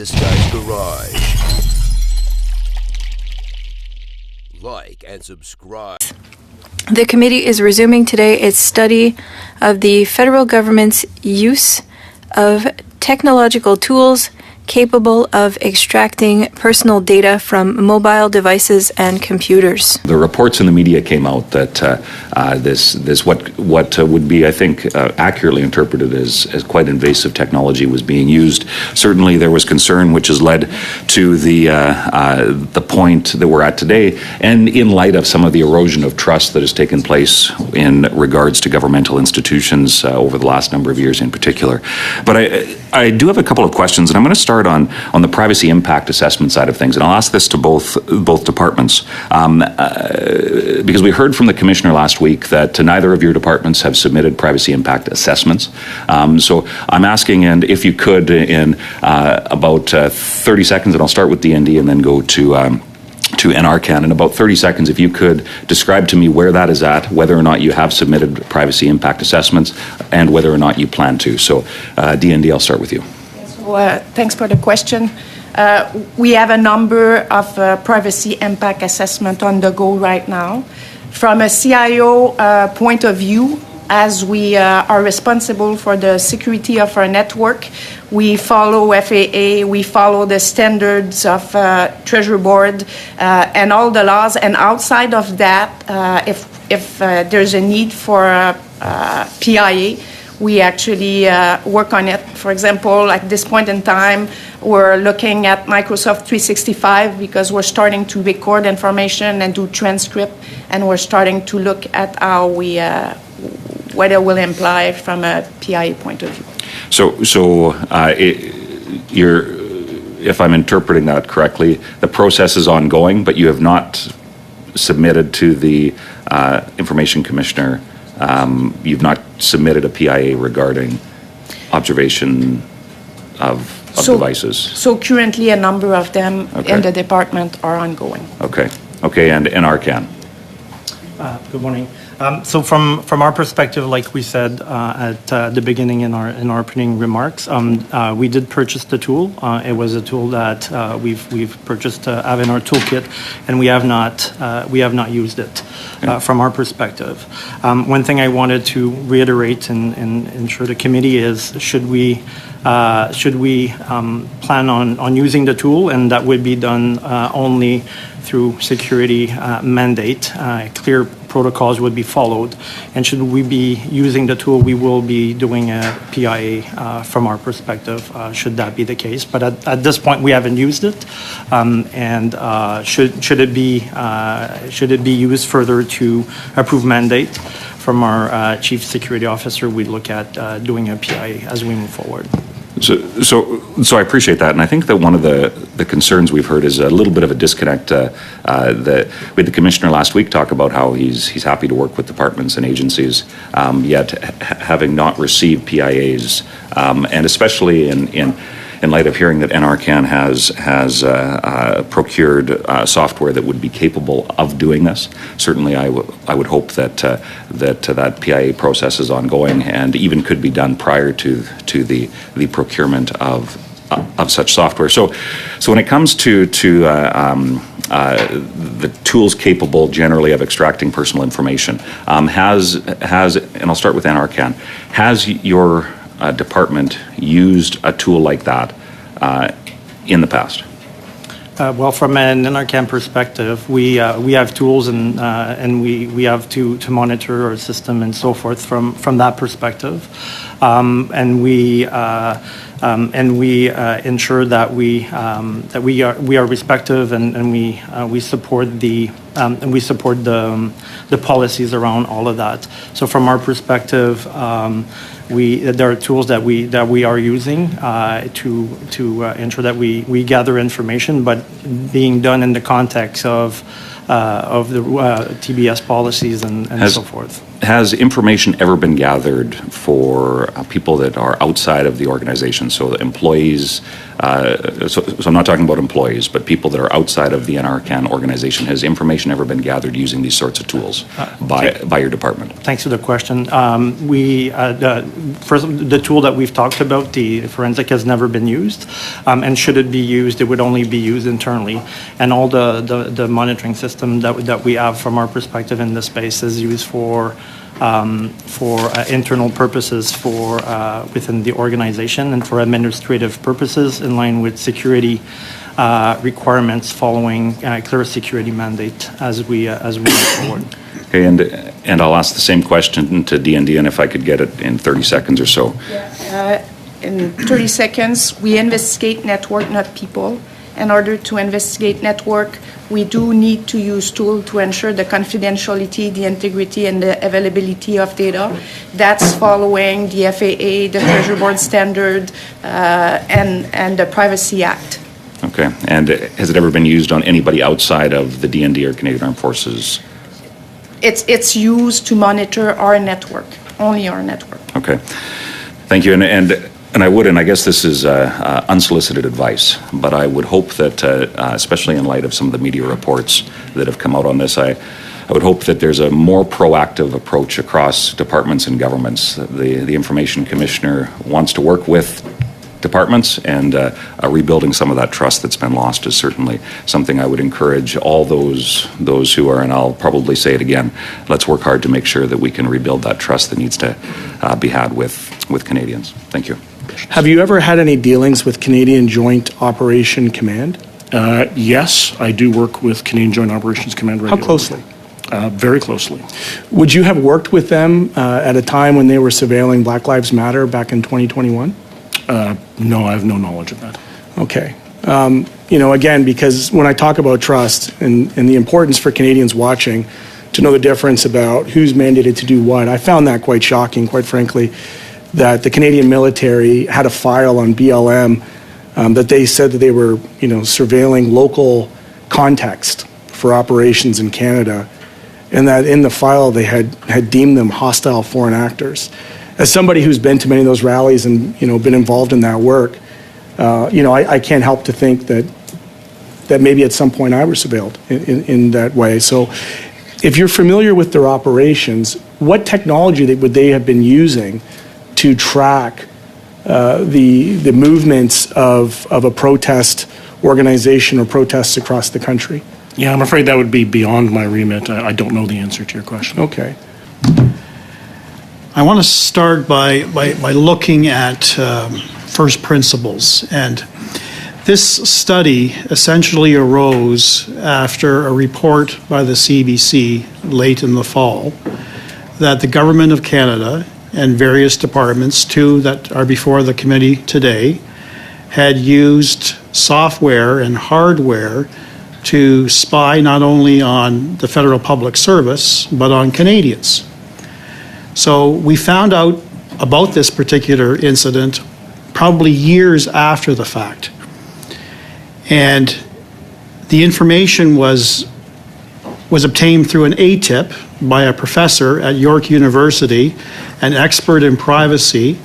This Guy's Garage. Like and subscribe. The committee is resuming today its study of the federal government's use of technological tools capable of extracting personal data from mobile devices and computers. The reports in the media came out that this what would be, I think, accurately interpreted as quite invasive technology was being used. Certainly, there was concern, which has led to the point that we're at today, and in light of some of the erosion of trust that has taken place in regards to governmental institutions over the last number of years, in particular. But I do have a couple of questions, and I'm going to start on the privacy impact assessment side of things, and I'll ask this to both departments, because we heard from the commissioner last week that neither of your departments have submitted privacy impact assessments. So I'm asking, and if you could, in about 30 seconds, and I'll start with DND and then go to NRCan. In about 30 seconds, if you could describe to me where that is at, whether or not you have submitted privacy impact assessments, and whether or not you plan to. So, DND, I'll start with you. So, thanks for the question. We have a number of privacy impact assessment on the go right now. From a CIO point of view, as we are responsible for the security of our network, we follow FAA, we follow the standards of Treasury Board and all the laws. And outside of that, if there's a need for PIA, we actually work on it. For example, at this point in time, we're looking at Microsoft 365 because we're starting to record information and do transcript, and we're starting to look at how we what it will imply from a PIA point of view. So if I'm interpreting that correctly, the process is ongoing, but you have not submitted to the Information Commissioner. You've not submitted a PIA regarding observation of devices. So currently, a number of them in the department are ongoing. Okay, and NRCan. Good morning. So from our perspective, like we said at the beginning in our opening remarks, we did purchase the tool. It was a tool that we've purchased to have in our toolkit, and we have not used it from our perspective. One thing I wanted to reiterate and ensure the committee is should we plan on using the tool, and that would be done only through security mandate. Clear protocols would be followed, and should we be using the tool, we will be doing a PIA from our perspective, should that be the case. But at this point, we haven't used it, and should it be used further to approve mandate from our chief security officer, we'd look at doing a PIA as we move forward. So I appreciate that, and I think that one of the concerns we've heard is a little bit of a disconnect. We had the commissioner last week talk about how he's happy to work with departments and agencies, yet having not received PIAs, and especially in light of hearing that NRCan has procured software that would be capable of doing this. Certainly, I would hope that PIA process is ongoing and even could be done prior to the procurement of such software. So when it comes to the tools capable generally of extracting personal information, has and I'll start with NRCan, has your department used a tool like that in the past? Well, from an NRCan perspective, we have tools and we have to monitor our system and so forth from that perspective, and we ensure that we are respective and we support the policies around all of that. So from our perspective, there are tools that we are using to ensure that we gather information, but being done in the context of the TBS policies and so forth. Has information ever been gathered for people that are outside of the organization, so employees, so I'm not talking about employees, but people that are outside of the NRCan organization. Has information ever been gathered using these sorts of tools by your department? Thanks for the question. First, the tool that we've talked about, the forensic, has never been used, and should it be used, it would only be used internally. And all the monitoring system that we have from our perspective in this space is used for internal purposes within the organization and for administrative purposes in line with security requirements following clear security mandate as we move forward. Okay, and I'll ask the same question to DND, and if I could get it in 30 seconds or so. In 30 seconds, we investigate network, not people. In order to investigate network, we do need to use tools to ensure the confidentiality, the integrity, and the availability of data. That's following the FAA, the Treasury Board standard, and the Privacy Act. Okay, and has it ever been used on anybody outside of the DND or Canadian Armed Forces? It's used to monitor our network, only our network. Okay, thank you. And I guess this is unsolicited advice, but I would hope that, especially in light of some of the media reports that have come out on this, I would hope that there's a more proactive approach across departments and governments. The Information Commissioner wants to work with departments, and rebuilding some of that trust that's been lost is certainly something I would encourage all those who are, and I'll probably say it again, let's work hard to make sure that we can rebuild that trust that needs to be had with Canadians. Thank you. Have you ever had any dealings with Canadian Joint Operation Command? Yes, I do work with Canadian Joint Operations Command regularly. How closely? Very closely. Would you have worked with them at a time when they were surveilling Black Lives Matter back in 2021? No, I have no knowledge of that. Okay. Again, because when I talk about trust and the importance for Canadians watching to know the difference about who's mandated to do what, I found that quite shocking, quite frankly, that the Canadian military had a file on BLM that they said that they were, surveilling local context for operations in Canada, and that in the file they had deemed them hostile foreign actors. As somebody who's been to many of those rallies and been involved in that work, I can't help to think that maybe at some point I was surveilled in that way. So, if you're familiar with their operations, what technology would they have been using to track the movements of a protest organization or protests across the country? Yeah, I'm afraid that would be beyond my remit. I don't know the answer to your question. Okay. I want to start by looking at first principles. And this study essentially arose after a report by the CBC late in the fall that the Government of Canada and various departments, two that are before the committee today, had used software and hardware to spy not only on the Federal Public Service, but on Canadians. So we found out about this particular incident probably years after the fact. And the information was obtained through an ATIP by a professor at York University, an expert in privacy,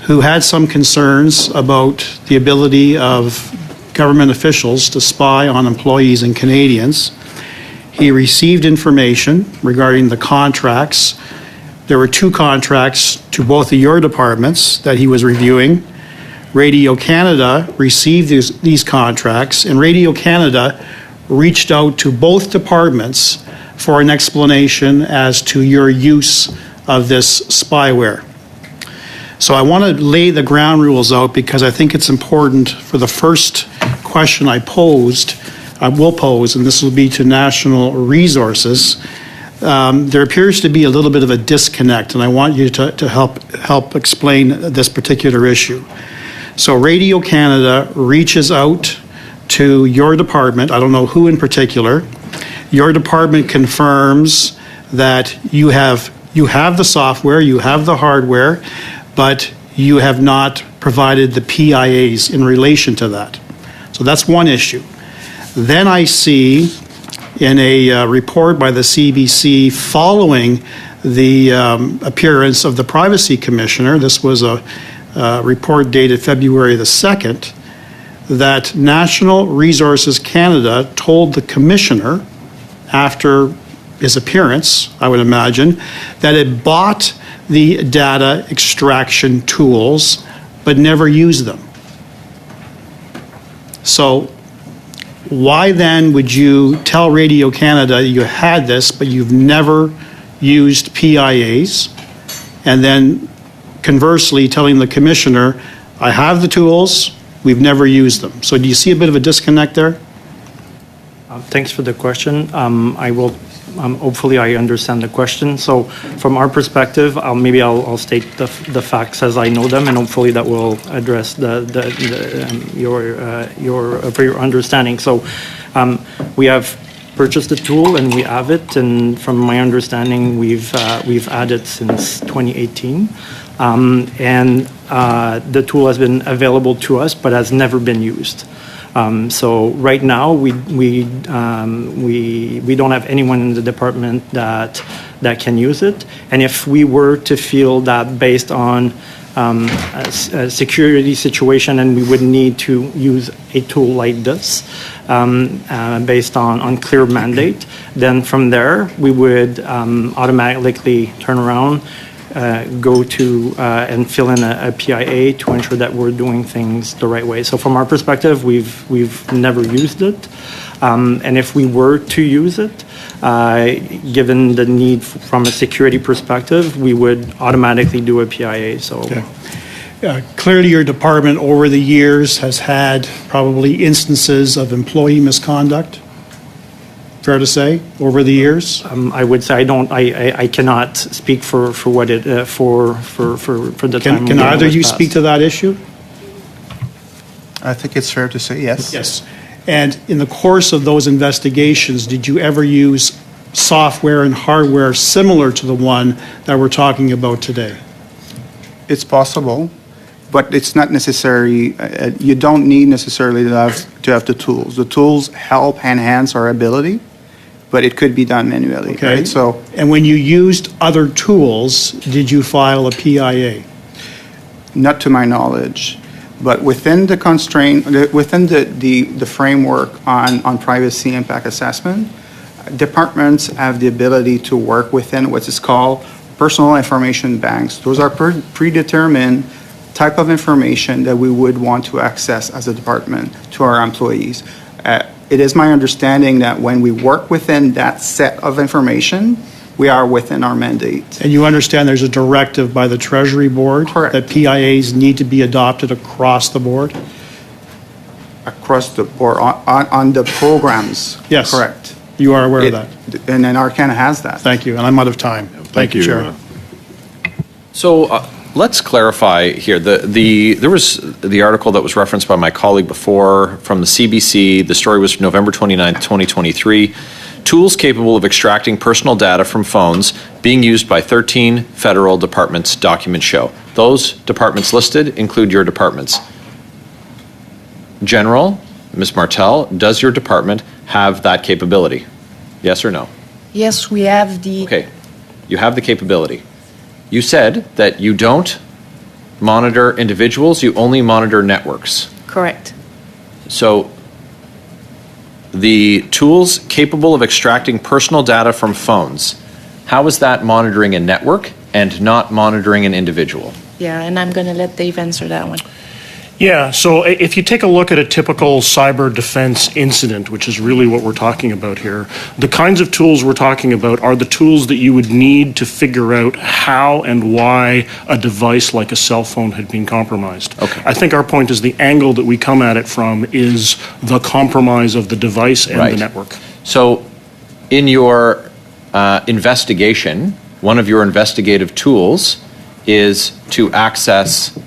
who had some concerns about the ability of government officials to spy on employees and Canadians. He received information regarding the contracts. There were two contracts to both of your departments that he was reviewing. Radio Canada received these contracts, and Radio Canada reached out to both departments for an explanation as to your use of this spyware. So I want to lay the ground rules out because I think it's important for the first question I will pose, and this will be to National Resources. There appears to be a little bit of a disconnect, and I want you to help explain this particular issue. So Radio Canada reaches out to your department, I don't know who in particular. Your department confirms that you have the software, you have the hardware, but you have not provided the PIAs in relation to that. So that's one issue. Then I see in a report by the CBC following the appearance of the Privacy Commissioner, this was a report dated February the 2nd, that National Resources Canada told the commissioner after his appearance, I would imagine, that it bought the data extraction tools but never used them. So why then would you tell Radio Canada you had this but you've never used PIAs, and then conversely telling the commissioner, I have the tools, we've never used them? So do you see a bit of a disconnect there? Thanks for the question. I will, hopefully I understand the question. So from our perspective, maybe I'll state the facts as I know them, and hopefully that will address your understanding. So we have purchased the tool and we have it, and from my understanding, we've had it since 2018. And the tool has been available to us, but has never been used. So right now, we don't have anyone in the department that can use it. And if we were to feel that based on a security situation, and we would need to use a tool like this based on clear mandate, then from there we would automatically turn around, go to and fill in a PIA to ensure that we're doing things the right way. So from our perspective, we've never used it, and if we were to use it, given the need from a security perspective, we would automatically do a PIA. So. Okay. Clearly, your department over the years has had probably instances of employee misconduct. Fair to say, over the years? I would say I cannot speak for what it for the time. Can either of you speak to that issue? I think it's fair to say yes. Yes. And in the course of those investigations, did you ever use software and hardware similar to the one that we're talking about today? It's possible, but it's not necessary. You don't need necessarily to have the tools. The tools help enhance our ability, but it could be done manually. Okay. Right? So, and when you used other tools, did you file a PIA? not to my knowledge, but within the constraint, within the framework on privacy impact assessment, departments have the ability to work within what is called personal information banks. Those are predetermined type of information that we would want to access as a department to our employees. It is my understanding that when we work within that set of information, we are within our mandate. And you understand there's a directive by the Treasury Board Correct. that PIAs need to be adopted across the board? Across the board, on the programs. Yes. Correct. You are aware of that? And then Arcana has that. Thank you, and I'm out of time. Thank you, Chair. So let's clarify here. There was the article that was referenced by my colleague before from the CBC. The story was November 29th, 2023. Tools capable of extracting personal data from phones being used by 13 federal departments, documents show. Those departments listed include your departments. General, Ms. Martel, does your department have that capability? Yes or no? Yes, we have the... Okay, you have the capability. You said that you don't monitor individuals, you only monitor networks. Correct. So the tools capable of extracting personal data from phones, how is that monitoring a network and not monitoring an individual? Yeah, and I'm going to let Dave answer that one. Yeah, so if you take a look at a typical cyber defense incident, which is really what we're talking about here, the kinds of tools we're talking about are the tools that you would need to figure out how and why a device like a cell phone had been compromised. Okay. I think our point is the angle that we come at it from is the compromise of the device and the network. So in your investigation, one of your investigative tools is to access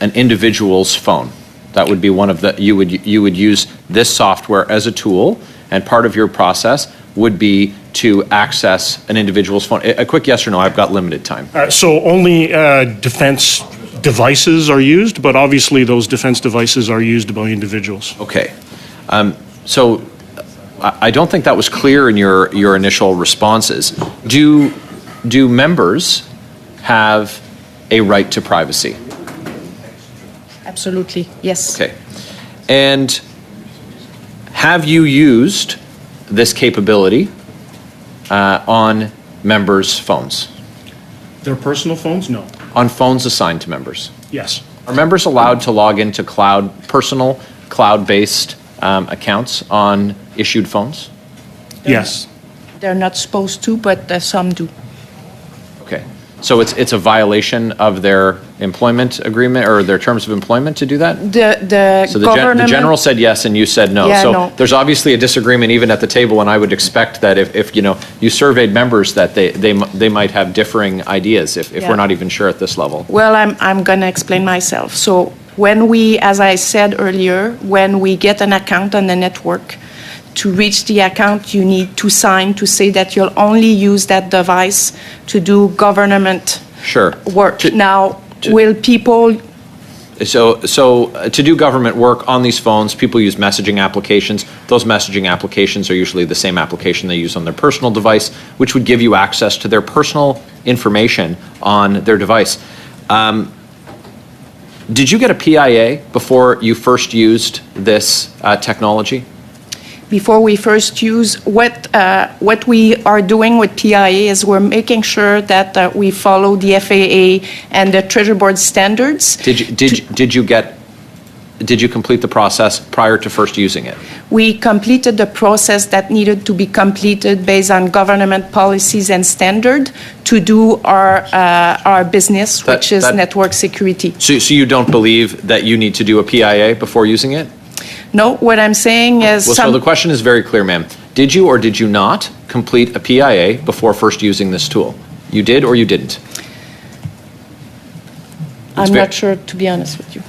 an individual's phone. That would be one of the, you would use this software as a tool, and part of your process would be to access an individual's phone. A quick yes or no, I've got limited time. So only defense devices are used, but obviously those defense devices are used by individuals. Okay. So I don't think that was clear in your initial responses. Do members have a right to privacy? Absolutely, yes. Okay. And have you used this capability on members' phones? Their personal phones? No. On phones assigned to members? Yes. Are members allowed to log into personal cloud-based accounts on issued phones? Yes. They're not supposed to, but some do. Okay. So it's a violation of their employment agreement or their terms of employment to do that? So the government... general said yes and you said no. Yeah, so no. There's obviously a disagreement even at the table, and I would expect that if you surveyed members that they might have differing ideas if Yeah. we're not even sure at this level. Well, I'm going to explain myself. So when we, as I said earlier, when we get an account on the network, to reach the account, you need to sign to say that you'll only use that device to do government Sure. work. Now, will people... So to do government work on these phones, people use messaging applications. Those messaging applications are usually the same application they use on their personal device, which would give you access to their personal information on their device. Did you get a PIA before you first used this technology? Before we first use, what we are doing with PIA is we're making sure that we follow the FAA and the Treasury Board standards. Did you complete the process prior to first using it? We completed the process that needed to be completed based on government policies and standard to do our business, which is network security. So you don't believe that you need to do a PIA before using it? No, what I'm saying is... Well, so the question is very clear, ma'am. Did you or did you not complete a PIA before first using this tool? You did or you didn't? I'm not sure, to be honest with you.